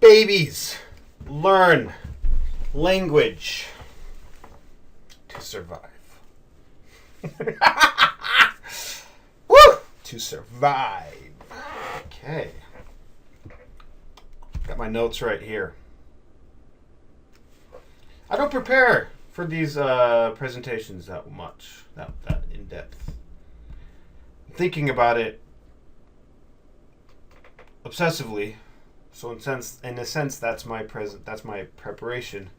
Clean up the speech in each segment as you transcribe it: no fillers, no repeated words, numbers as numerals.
Babies learn language to survive. Woo! To survive. Okay. Got my notes right here. I don't prepare for these presentations that much, that in depth. I'm thinking about it obsessively. So in a sense, that's my preparation,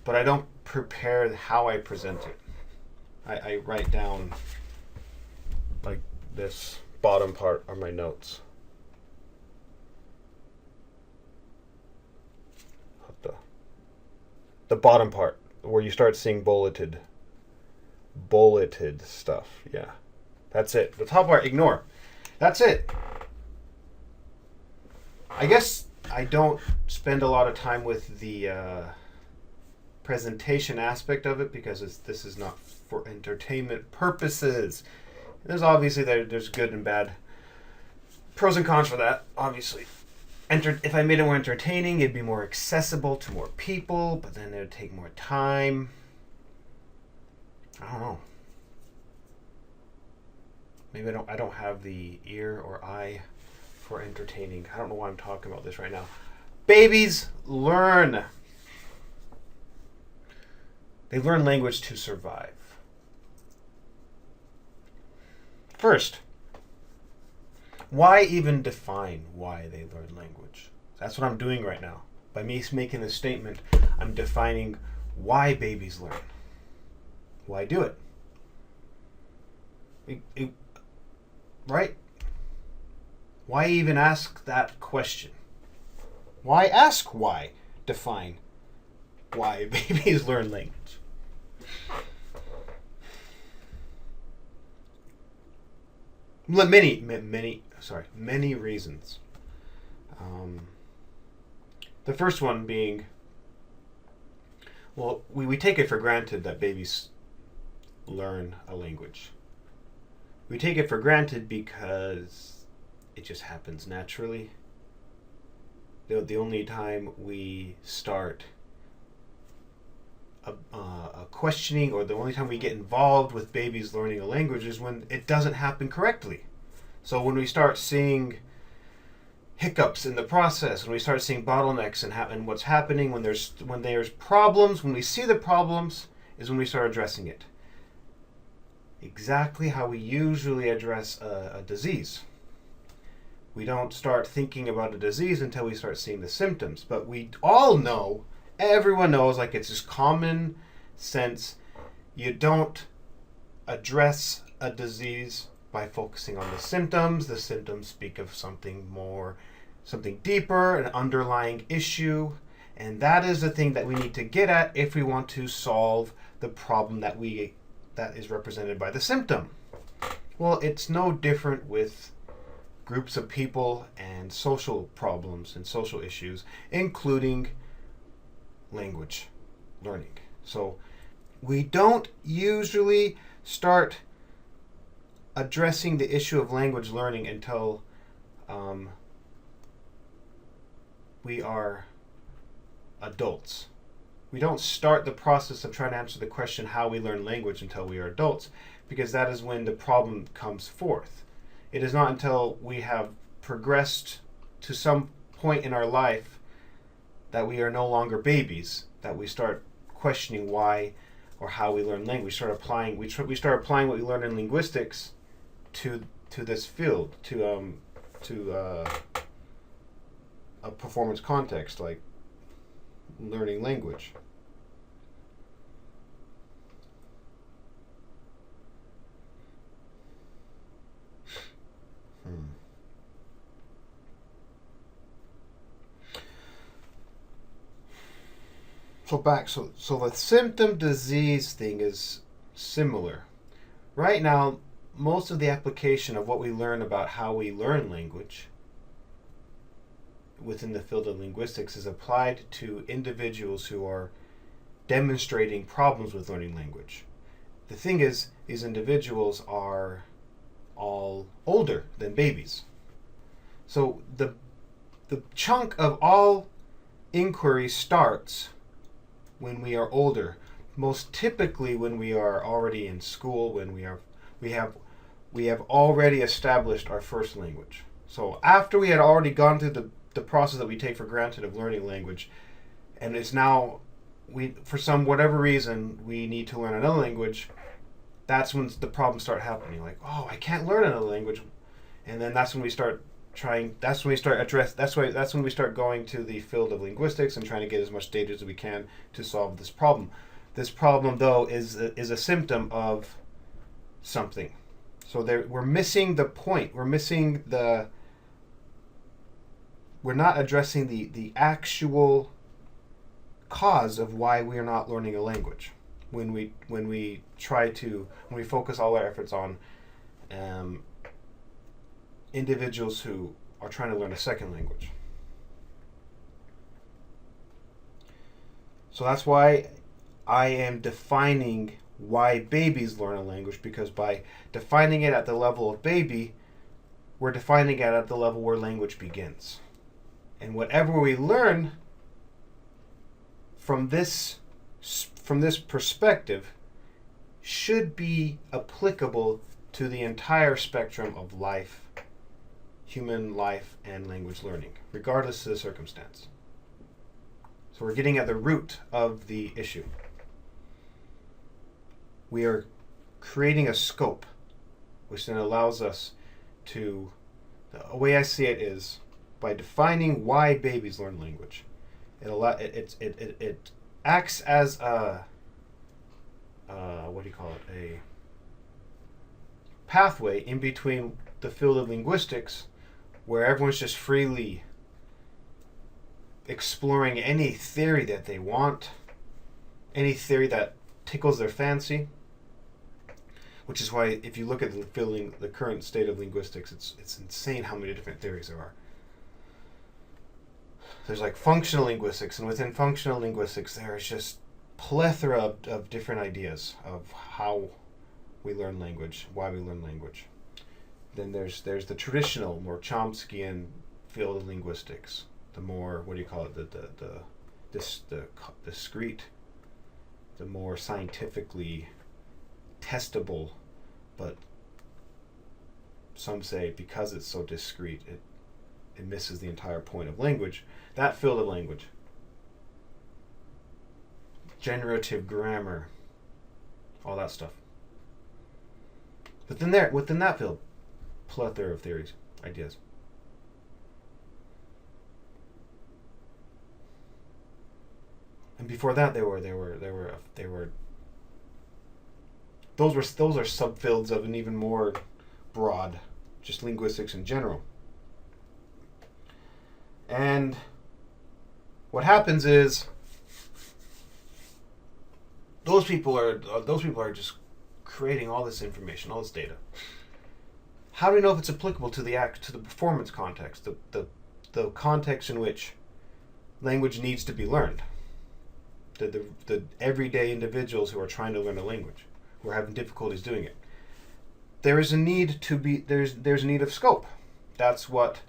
but I don't prepare how I present it. I write down like this bottom part are my notes. The bottom part where you start seeing bulleted stuff. Yeah, that's it. The top part, ignore. That's it. I guess I don't spend a lot of time with the presentation aspect of it because this is not for entertainment purposes. There's obviously there's good and bad pros and cons for that, obviously. If I made it more entertaining, it'd be more accessible to more people, but then it would take more time. I don't know. Maybe I don't have the ear or eye for entertaining. I don't know why I'm talking about this right now. Babies learn. They learn language to survive. First, why even define why they learn language? That's what I'm doing right now. By me making a statement, I'm defining why babies learn. Why do it? Right? Why even ask that question? Why ask why? Define why babies learn language. Many reasons. The first one being, well, we take it for granted that babies learn a language. We take it for granted because it just happens naturally. The only time we start a questioning, or the only time we get involved with babies learning a language, is when it doesn't happen correctly. So when we start seeing hiccups in the process, when we start seeing bottlenecks and what's happening, when there's problems, when we see the problems, is when we start addressing it. Exactly how we usually address a disease. We don't start thinking about a disease until we start seeing the symptoms. But we all know, everyone knows, like it's just common sense, you don't address a disease by focusing on the symptoms. The symptoms speak of something deeper, an underlying issue. And that is the thing that we need to get at if we want to solve the problem that is represented by the symptom. Well, it's no different with groups of people and social problems and social issues, including language learning. So we don't usually start addressing the issue of language learning until we are adults. We don't start the process of trying to answer the question how we learn language until we are adults, because that is when the problem comes forth. It is not until we have progressed to some point in our life that we are no longer babies that we start questioning why or how we learn language. We start applying what we learn in linguistics to this field, to a performance context like learning language. So the symptom disease thing is similar. Right now, most of the application of what we learn about how we learn language within the field of linguistics is applied to individuals who are demonstrating problems with learning language. The thing is, these individuals are all older than babies. So the chunk of all inquiry starts when we are older. Most typically when we are already in school, when we have already established our first language. So after we had already gone through the process that we take for granted of learning language, and it's now for some whatever reason we need to learn another language, that's when the problems start happening. Like, oh, I can't learn another language, and then that's when we start trying. That's when we start address. That's when we start going to the field of linguistics and trying to get as much data as we can to solve this problem. This problem, though, is a symptom of something. So we're missing the point. We're not addressing the actual cause of why we are not learning a language. When we focus all our efforts on individuals who are trying to learn a second language. So that's why I am defining why babies learn a language, because by defining it at the level of baby, we're defining it at the level where language begins. And whatever we learn from this perspective should be applicable to the entire spectrum of life, human life, and language learning, regardless of the circumstance. So we're getting at the root of the issue. We are creating a scope which then allows us to, the way I see it is, by defining why babies learn language, it acts as a a pathway in between the field of linguistics, where everyone's just freely exploring any theory that they want, any theory that tickles their fancy. Which is why, if you look at the current state of linguistics, it's insane how many different theories there are. There's like functional linguistics, and within functional linguistics, there's just plethora of different ideas of how we learn language, why we learn language. Then there's the traditional, more Chomskyan field of linguistics. The more, the discrete, the more scientifically testable, but some say because it's so discrete, it misses the entire point of language. That field of language, generative grammar, all that stuff. But then within that field, plethora of theories, ideas. And before that, those are subfields of an even more broad, just linguistics in general. And what happens is those people are just creating all this information, all this data. How do we know if it's applicable to the performance context, the context in which language needs to be learned? The everyday individuals who are trying to learn a language, who are having difficulties doing it. There's a need of scope. That's what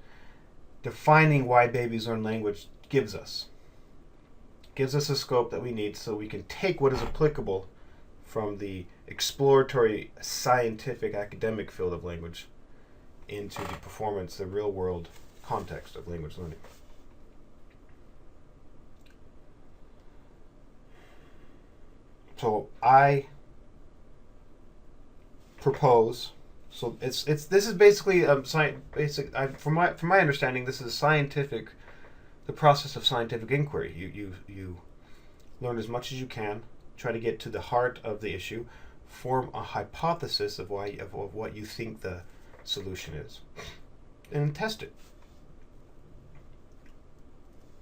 defining why babies learn language gives us. Gives us a scope that we need so we can take what is applicable from the exploratory, scientific, academic field of language into the performance, the real world context of language learning. So I propose. So this is basically from my understanding, this is scientific. The process of scientific inquiry. You learn as much as you can, try to get to the heart of the issue, form a hypothesis of what you think the solution is, and test it.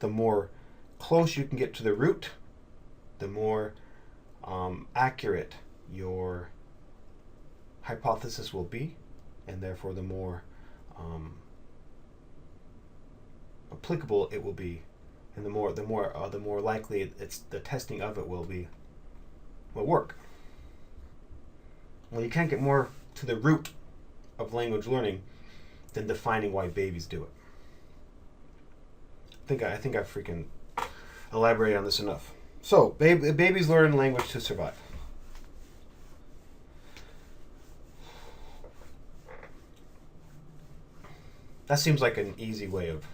The more close you can get to the root, the more accurate your hypothesis will be, and therefore the more applicable it will be, and the more likely the testing of it will work. Well, you can't get more to the root of language learning than defining why babies do it. I think I freaking elaborate on this enough. So, babies learn language to survive. That seems like an easy way of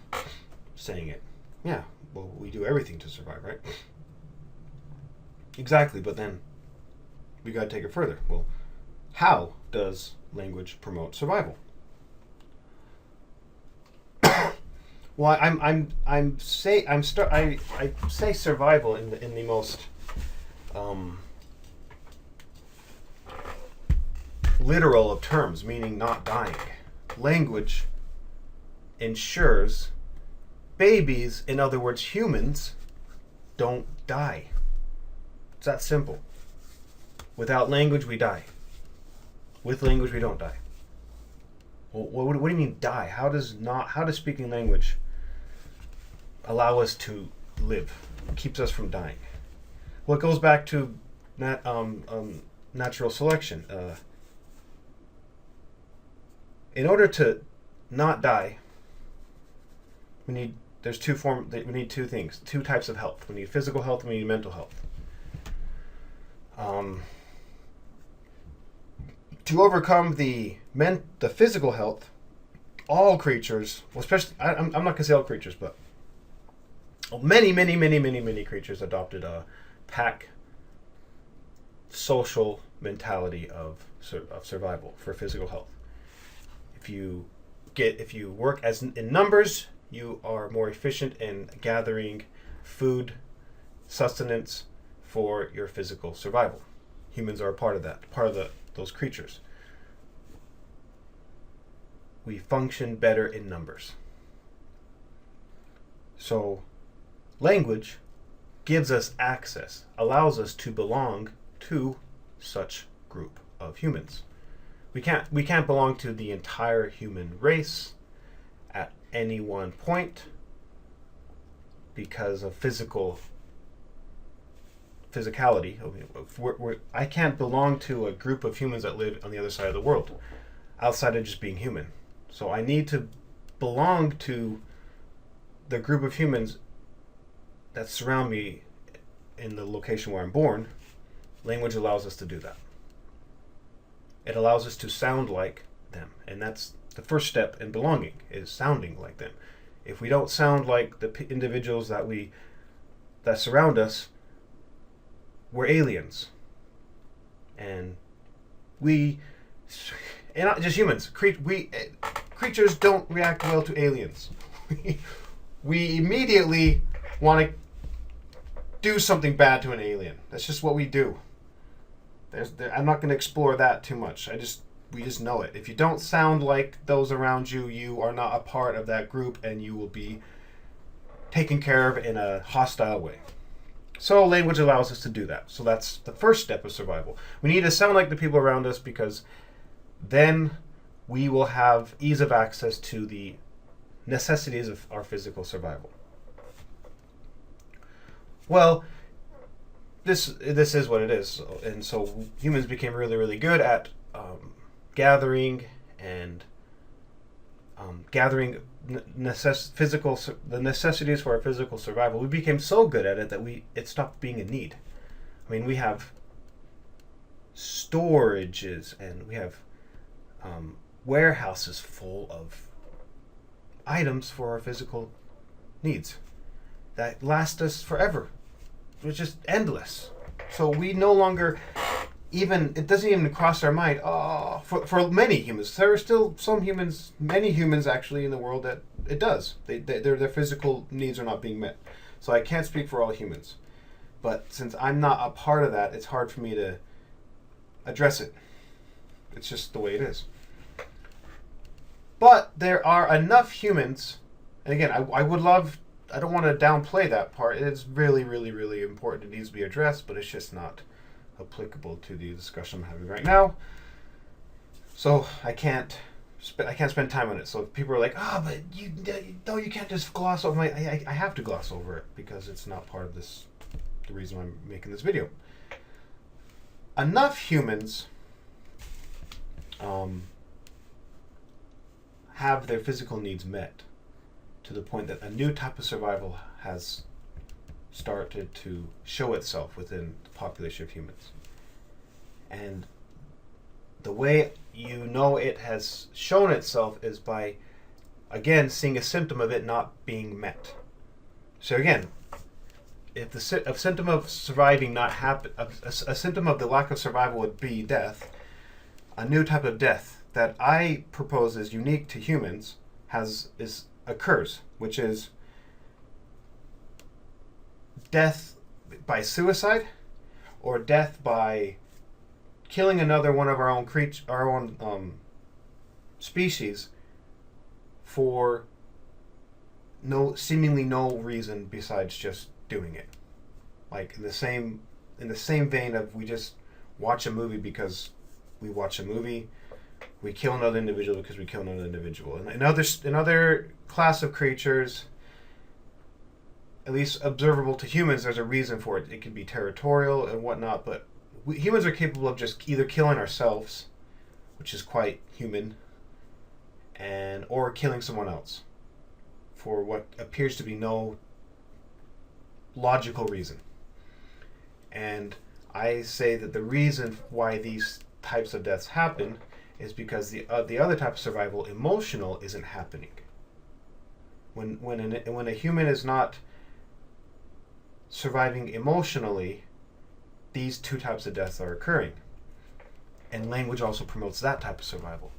saying it. Yeah, well, we do everything to survive, right? Exactly, but then we got to take it further. Well, how does language promote survival? Well, I say survival in the most literal of terms, meaning not dying. Language ensures babies, in other words, humans, don't die. It's that simple. Without language, we die. With language, we don't die. Well, what do you mean die? How does speaking language allow us to live? It keeps us from dying. Well, it goes back to natural selection. In order to not die, we need two things, two types of health. We need physical health and we need mental health. To overcome the physical health, all creatures, well, especially I'm not gonna say all creatures, but many creatures adopted a pack social mentality of survival for physical health. If you work in numbers, you are more efficient in gathering food, sustenance for your physical survival. Humans are a part of that, those creatures. We function better in numbers. So, language gives us access, allows us to belong to such group of humans. We can't belong to the entire human race at any one point because of physicality. I can't belong to a group of humans that live on the other side of the world, outside of just being human. So I need to belong to the group of humans that surround me in the location where I'm born. Language allows us to do that. It allows us to sound like them, and that's the first step in belonging, is sounding like them. If we don't sound like the individuals that surround us, we're aliens. And not just humans, creatures don't react well to aliens. We immediately want to do something bad to an alien. That's just what we do. I'm not going to explore that too much. We just know it. If you don't sound like those around you, you are not a part of that group, and you will be taken care of in a hostile way. So language allows us to do that. So that's the first step of survival. We need to sound like the people around us, because then we will have ease of access to the necessities of our physical survival. Well, this is what it is. And so humans became really, really good at gathering the necessities for our physical survival. We became so good at it that it stopped being a need. I mean, we have storages and we have warehouses full of items for our physical needs that last us forever. It's just endless. So we no longer it doesn't even cross our mind. For many humans, there are still many humans actually in the world that it does. Their physical needs are not being met. So I can't speak for all humans. But since I'm not a part of that, it's hard for me to address it. It's just the way it is. But there are enough humans, and again, I don't want to downplay that part. It's really, really, really important. It needs to be addressed, but it's just not applicable to the discussion I'm having right now. So I can't spend time on it. So if people are like, but you can't just gloss over I have to gloss over it because it's not part of the reason I'm making this video. Enough humans have their physical needs met to the point that a new type of survival has started to show itself within the population of humans. And the way you know it has shown itself is by, again, seeing a symptom of it not being met. So again, if a symptom of surviving not happen, a symptom of the lack of survival would be death, a new type of death that I propose is unique to humans occurs, which is death by suicide, or death by killing another one of our own species for seemingly no reason besides just doing it. Like in the same vein of, we just watch a movie because we watch a movie. We kill another individual because we kill another individual. And another class of creatures, at least observable to humans, there's a reason for it. It can be territorial and whatnot, but humans are capable of just either killing ourselves, which is quite human, or killing someone else for what appears to be no logical reason. And I say that the reason why these types of deaths happen is because the other type of survival, emotional, isn't happening. When a human is not surviving emotionally, these two types of deaths are occurring. And language also promotes that type of survival,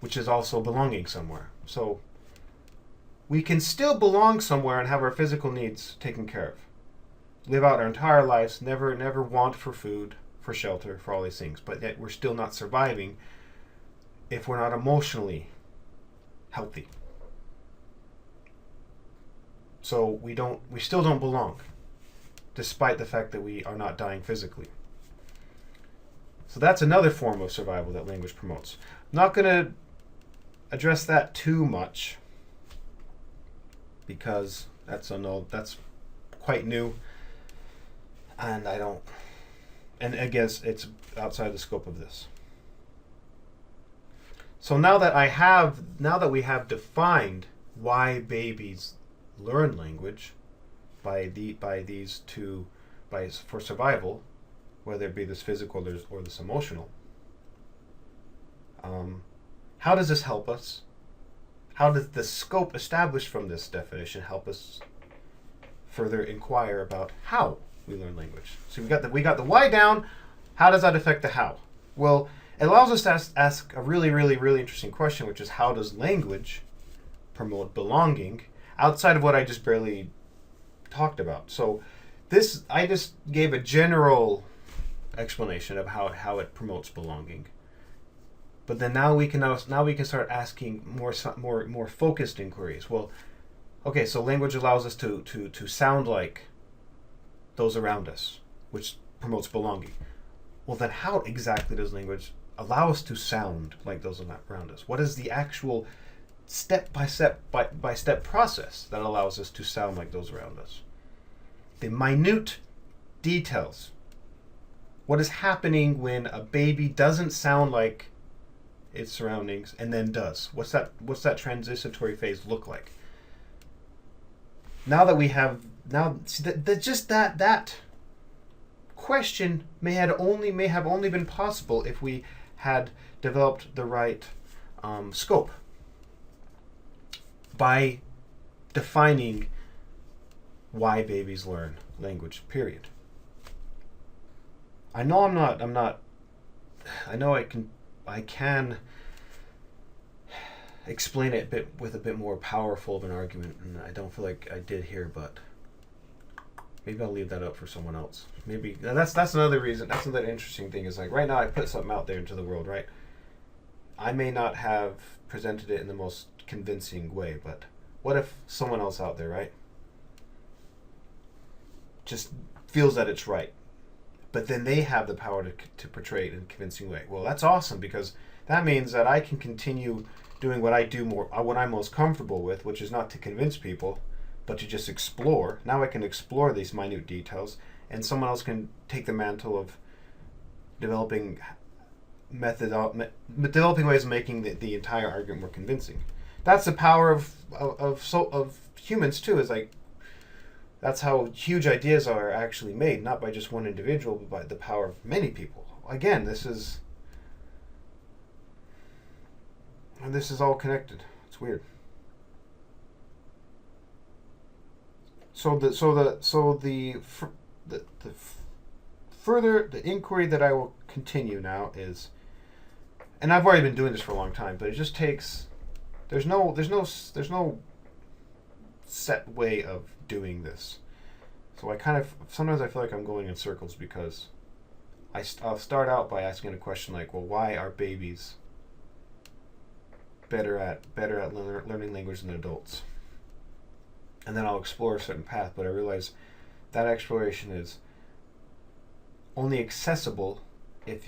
which is also belonging somewhere. So we can still belong somewhere and have our physical needs taken care of. Live out our entire lives, never want for food, for shelter, for all these things. But yet we're still not surviving if we're not emotionally healthy. So we still don't belong, despite the fact that we are not dying physically. So that's another form of survival that language promotes. I'm not going to address that too much, because that's quite new, and I guess it's outside the scope of this. So now that we have defined why babies learn language for survival, whether it be this physical or this emotional, how does this help us? How does the scope established from this definition help us further inquire about how we learn language? So we got the why down. How does that affect the how? Well, it allows us to ask a really, really, really interesting question, which is, how does language promote belonging outside of what I just barely talked about? So I just gave a general explanation of how it promotes belonging. But then now we can start asking more focused inquiries. Well, okay, so language allows us to sound like those around us, which promotes belonging. Well, then how exactly does language allow us to sound like those around us? What is the actual step-by-step process that allows us to sound like those around us? The minute details. What is happening when a baby doesn't sound like its surroundings and then does? What's that transitory phase look like? Now that we have that question may have only been possible if we had developed the right scope by defining why babies learn language, period. I know I know I can explain it with a bit more powerful of an argument, and I don't feel like I did here, but maybe I'll leave that up for someone else. Maybe that's another reason. That's another interesting thing, is like, right now I put something out there into the world, right? I may not have presented it in the most convincing way, but what if someone else out there, right, just feels that it's right, but then they have the power to portray it in a convincing way? Well, that's awesome, because that means that I can continue doing what I'm most comfortable with, which is not to convince people, but to just explore. Now I can explore these minute details, and someone else can take the mantle of developing ways of making the entire argument more convincing. That's the power of humans too. Is like, That's how huge ideas are actually made, not by just one individual, but by the power of many people. Again, this is all connected. It's weird. So the inquiry that I will continue now is, and I've already been doing this for a long time, but it just takes. There's no set way of doing this. So I kind of sometimes I feel like I'm going in circles because I'll start out by asking a question like, well, why are babies better at learning language than adults? And then I'll explore a certain path, but I realize that exploration is only accessible if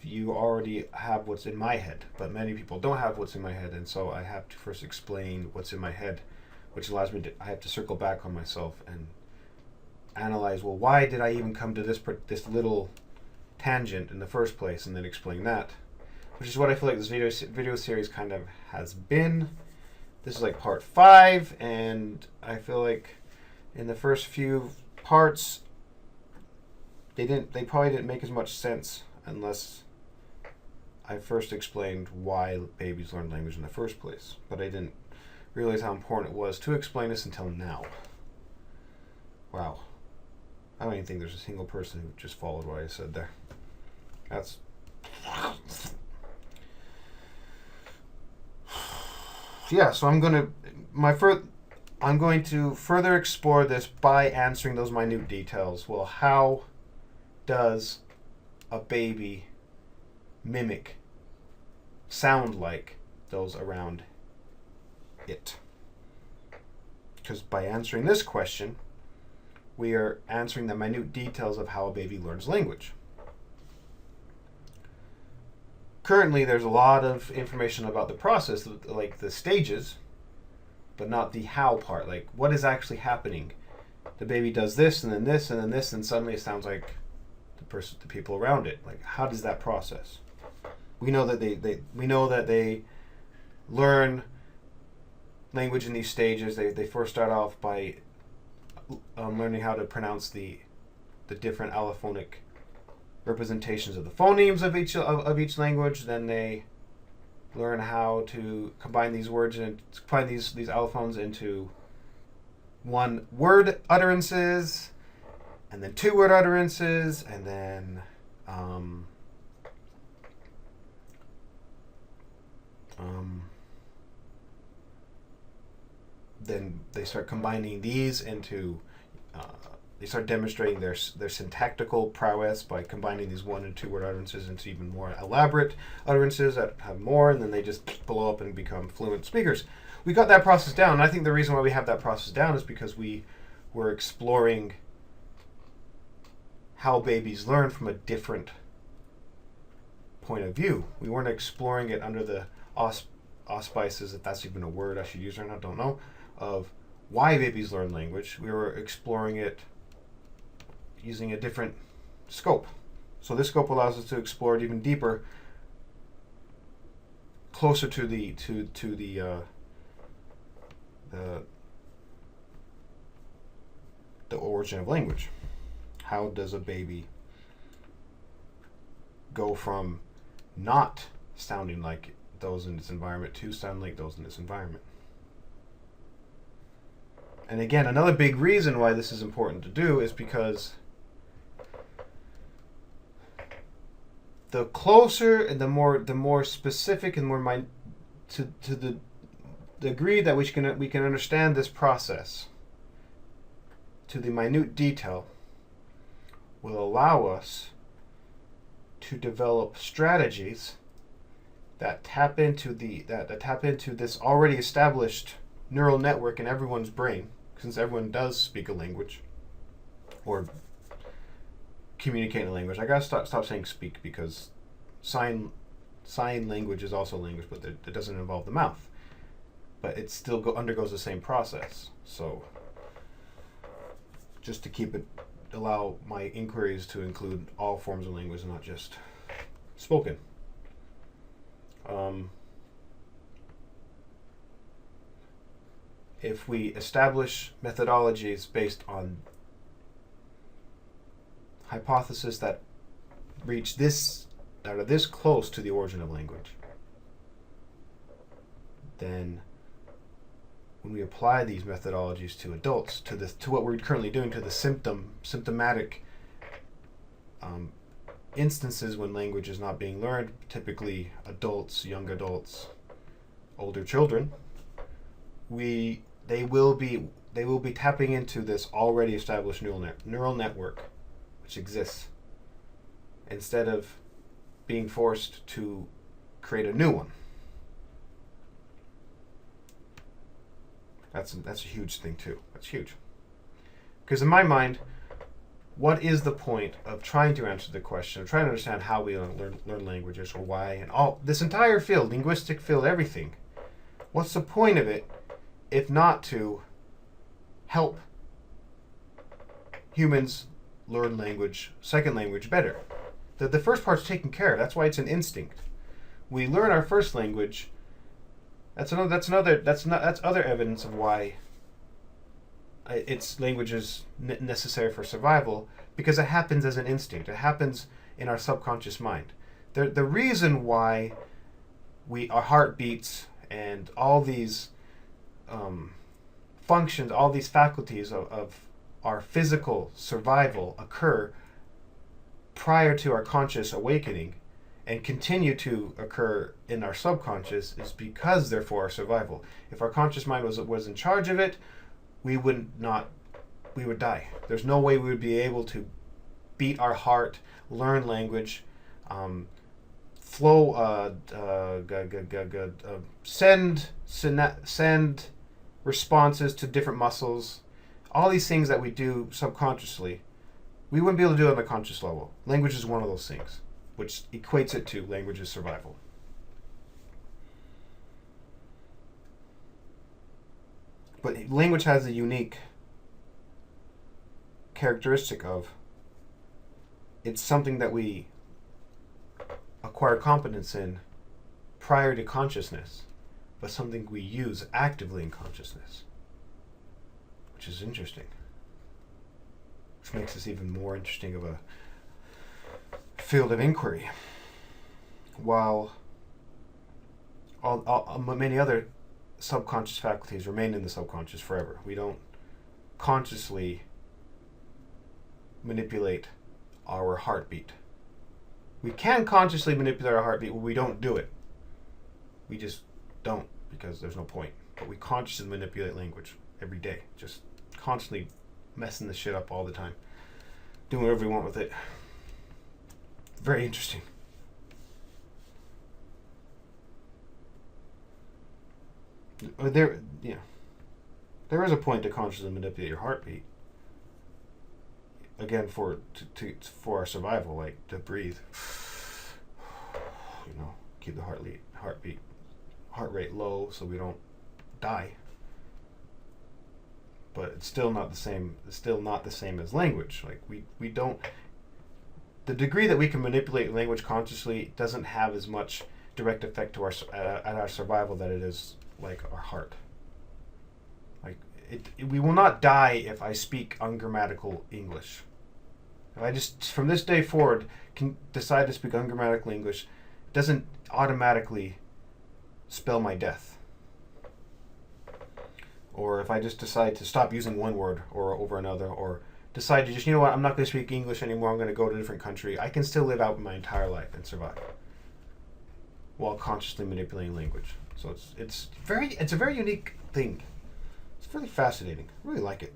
you already have what's in my head. But many people don't have what's in my head, and so I have to first explain what's in my head, which allows me to I have to circle back on myself and analyze, well, why did I even come to this little tangent in the first place, and then explain that, which is what I feel like this video series kind of has been. This is like part 5, and I feel like in the first few parts they probably didn't make as much sense unless I first explained why babies learn language in the first place. But I didn't realize how important it was to explain this until now. Wow. I don't even think there's a single person who just followed what I said there. That's yeah, so I'm going to further explore this by answering those minute details. Well, how does a baby mimic, sound like those around it? Because by answering this question, we are answering the minute details of how a baby learns language. Currently, there's a lot of information about the process, like the stages, but not the how part. Like, what is actually happening? The baby does this, and then this, and then this, and suddenly it sounds like the people around it. Like, how does that process? We know that they learn language in these stages. They first start off by learning how to pronounce the different allophonic representations of the phonemes of each language. Then they learn how to combine these words and combine these allophones into one word utterances, and then 2 word utterances, and then then they start combining these into they start demonstrating their syntactical prowess by combining these 1 and 2 word utterances into even more elaborate utterances that have more, and then they just blow up and become fluent speakers. We got that process down, and I think the reason why we have that process down is because we were exploring how babies learn from a different point of view. We weren't exploring it under the auspices, if that's even a word I should use or not, don't know, of why babies learn language. We were exploring it using a different scope. So this scope allows us to explore it even deeper, closer to the origin of language. How does a baby go from not sounding like those in its environment to sound like those in its environment? And again, another big reason why this is important to do is because the closer and the more specific and more to the degree that we can understand this process to the minute detail, will allow us to develop strategies that tap into this already established neural network in everyone's brain, since everyone does speak a language or communicate in a language. I gotta stop saying speak, because sign language is also language, but it doesn't involve the mouth. But it still undergoes the same process. So just to allow my inquiries to include all forms of language, not just spoken. if we establish methodologies based on hypotheses that reach this, that are this close to the origin of language, then when we apply these methodologies to adults, to what we're currently doing, to the symptomatic instances when language is not being learned, typically adults, young adults, older children, they will be tapping into this already established neural network which exists, instead of being forced to create a new one. That's a huge thing too. That's huge. Because in my mind, what is the point of trying to answer the question, of trying to understand how we learn languages, or why, and all this entire field, linguistic field, everything? What's the point of it if not to help humans learn language, second language, better? The first part's taken care of. That's why it's an instinct. We learn our first language. That's other evidence of why language is necessary for survival, because it happens as an instinct. It happens in our subconscious mind. The reason why our heart beats and all these functions, all these faculties of our physical survival occur prior to our conscious awakening and continue to occur in our subconscious is because they're for our survival. If our conscious mind was in charge of it, we would die. There's no way we would be able to beat our heart, learn language, send responses to different muscles, all these things that we do subconsciously. We wouldn't be able to do it on a conscious level. Language is one of those things, which equates it to language's survival. But language has a unique characteristic of it's something that we acquire competence in prior to consciousness, but something we use actively in consciousness, which is interesting. Which makes this even more interesting of a field of inquiry. While many other subconscious faculties remain in the subconscious forever. We don't consciously manipulate our heartbeat. We can consciously manipulate our heartbeat, but we don't do it. We just don't, because there's no point. But we consciously manipulate language every day, just constantly messing the shit up all the time, doing whatever we want with it. Very interesting. There is a point to consciously manipulate your heartbeat. Again, for our survival, like to breathe. Keep the heart rate low so we don't die. But it's still not the same. It's still not the same as language. Like we don't. The degree that we can manipulate language consciously doesn't have as much direct effect to our survival that it is like our heart. Like we will not die if I speak ungrammatical English. If I just from this day forward can decide to speak ungrammatical English, it doesn't automatically spell my death. Or if I just decide to stop using one word or over another, or decide to just, I'm not going to speak English anymore, I'm going to go to a different country, I can still live out my entire life and survive while consciously manipulating language. So it's a very unique thing. It's really fascinating. I really like it.